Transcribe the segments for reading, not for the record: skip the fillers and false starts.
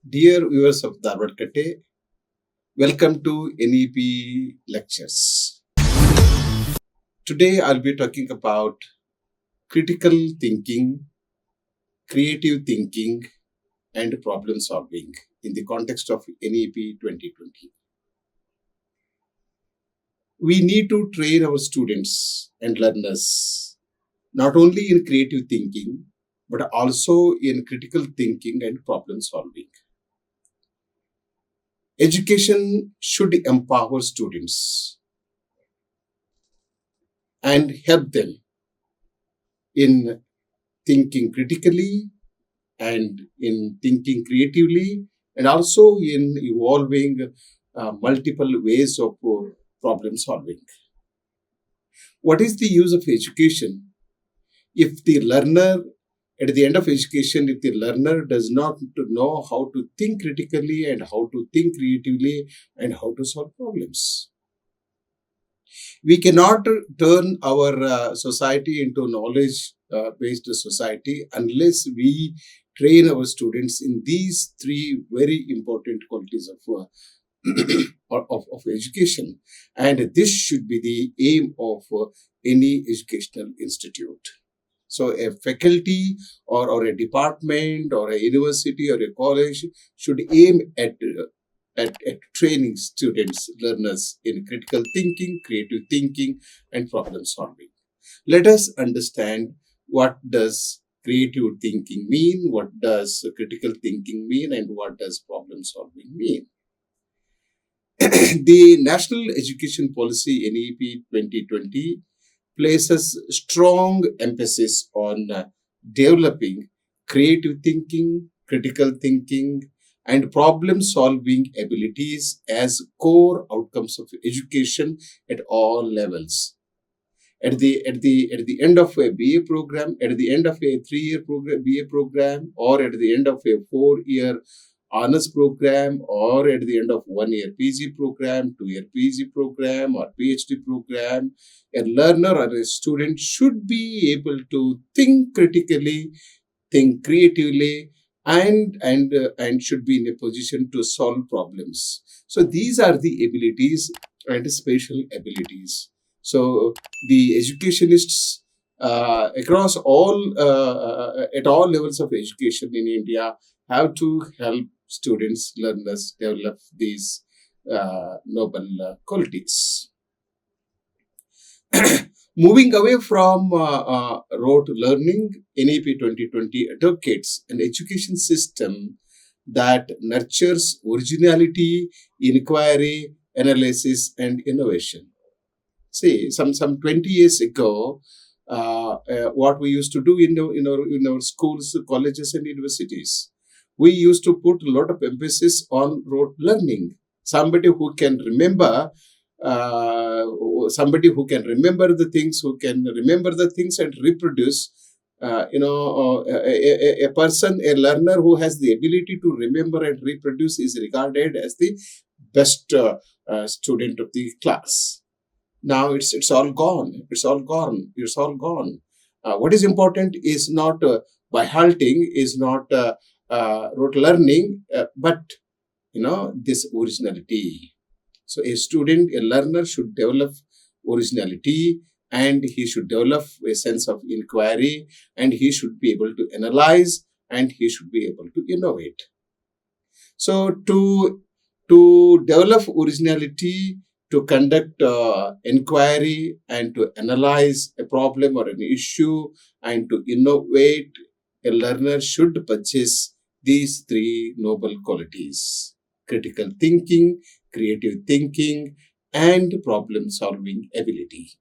Dear viewers of Darwad, welcome to NEP lectures. Today I'll be talking about critical thinking, creative thinking, and problem solving in the context of NEP 2020. We need to train our students and learners not only in creative thinking but also in critical thinking and problem solving. Education should empower students and help them in thinking critically and in thinking creatively and also in evolving multiple ways of problem solving. What is the use of education if the learner, at the end of education, if the learner does not know how to think critically and how to think creatively and how to solve problems? We cannot turn our society into knowledge based society unless we train our students in these three very important qualities of education. And this should be the aim of any educational institute. So a faculty or a department or a university or a college should aim at training students, learners in critical thinking, creative thinking, and problem solving. Let us understand what does creative thinking mean, what does critical thinking mean, and what does problem solving mean. The National Education Policy NEP 2020 places strong emphasis on developing creative thinking, critical thinking, and problem solving abilities as core outcomes of education at all levels. At the end of a BA program, at the end of a 3-year program, BA program, or at the end of a 4-year honors program, or at the end of 1-year PG program, 2-year PG program, or PhD program, a learner or a student should be able to think critically, think creatively, and should be in a position to solve problems. So these are the abilities and special abilities. So the educationists across all at all levels of education in India have to help students, learners develop these noble qualities. Moving away from rote learning, NEP 2020 advocates an education system that nurtures originality, inquiry, analysis, and innovation. See, some 20 years ago, what we used to do in our schools, colleges, and universities, we used to put a lot of emphasis on rote learning. Somebody who can remember the things and reproduce. A person, a learner who has the ability to remember and reproduce is regarded as the best student of the class. Now it's all gone. It's all gone. It's all gone. What is important is not by halting, is not rote learning, but this originality. So a student, a learner should develop originality, and he should develop a sense of inquiry, and he should be able to analyze, and he should be able to innovate. So to develop originality, to conduct inquiry, and to analyze a problem or an issue, and to innovate, a learner should possess these three noble qualities: critical thinking, creative thinking, and problem solving ability.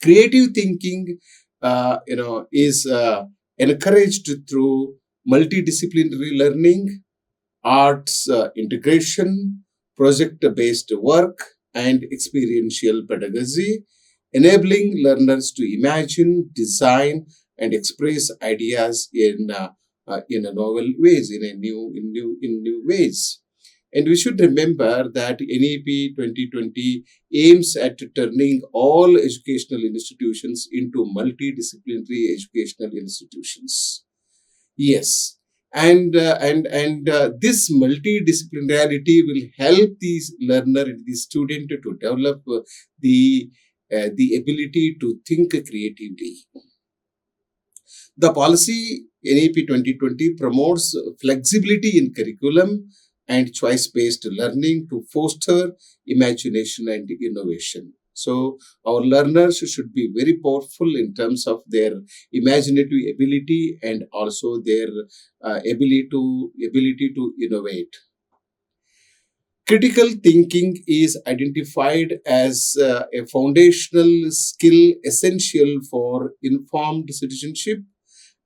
Creative thinking, is encouraged through multidisciplinary learning, arts integration, project-based work, and experiential pedagogy, enabling learners to imagine, design, and express ideas in a novel ways, in new ways. And we should remember that NEP 2020 aims at turning all educational institutions into multidisciplinary educational institutions. Yes, And this multidisciplinarity will help these learner and the student to develop the ability to think creatively. The policy NEP 2020 promotes flexibility in curriculum and choice-based learning to foster imagination and innovation. So our learners should be very powerful in terms of their imaginative ability and also their ability to innovate. Critical thinking is identified as a foundational skill essential for informed citizenship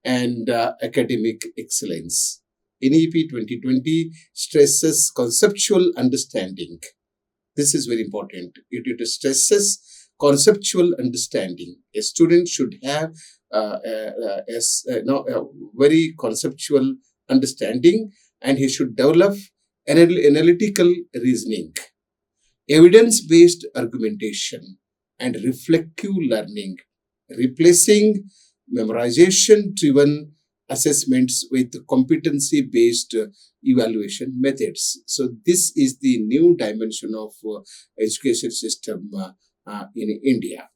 and academic excellence. NEP 2020 stresses conceptual understanding. This is very important. It stresses conceptual understanding. A student should have a very conceptual understanding, and he should develop analytical reasoning, evidence-based argumentation, and reflective learning, replacing memorization-driven assessments with competency-based evaluation methods. So this is the new dimension of education system in India.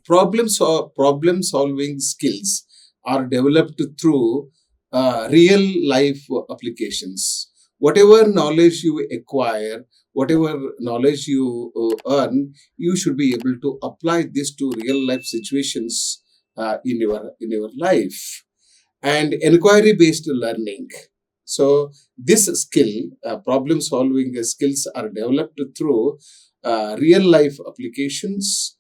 Problem solving skills are developed through real life applications. Whatever knowledge you acquire, whatever knowledge you earn, you should be able to apply this to real life situations in your life. And inquiry based learning. So this skill, problem solving skills, are developed through real life applications,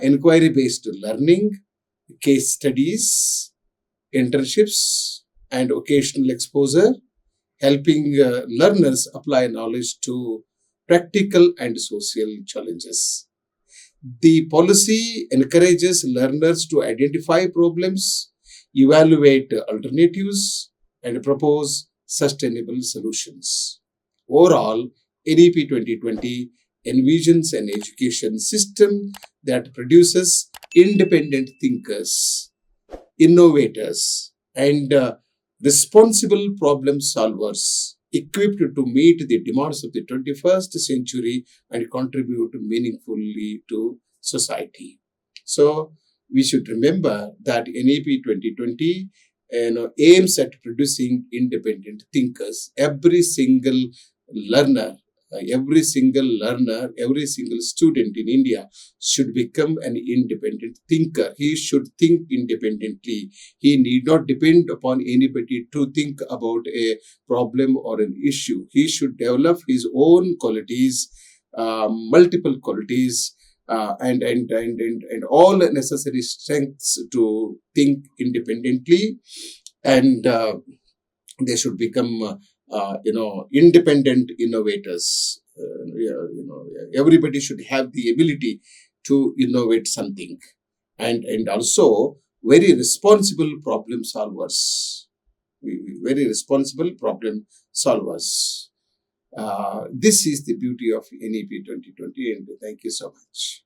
inquiry based learning, case studies, internships, and occasional exposure, helping learners apply knowledge to practical and social challenges. The policy encourages learners to identify problems, evaluate alternatives, and propose sustainable solutions. Overall, NEP 2020 envisions an education system that produces independent thinkers, innovators, and responsible problem solvers equipped to meet the demands of the 21st century and contribute meaningfully to society. So we should remember that NEP 2020 aims at producing independent thinkers. Every single student in India should become an independent thinker. He should think independently. He need not depend upon anybody to think about a problem or an issue. He should develop his own qualities, multiple qualities, and all necessary strengths to think independently, and they should become independent innovators. Everybody should have the ability to innovate something, and also very responsible problem solvers. Very responsible problem solvers. This is the beauty of NEP 2020, and thank you so much.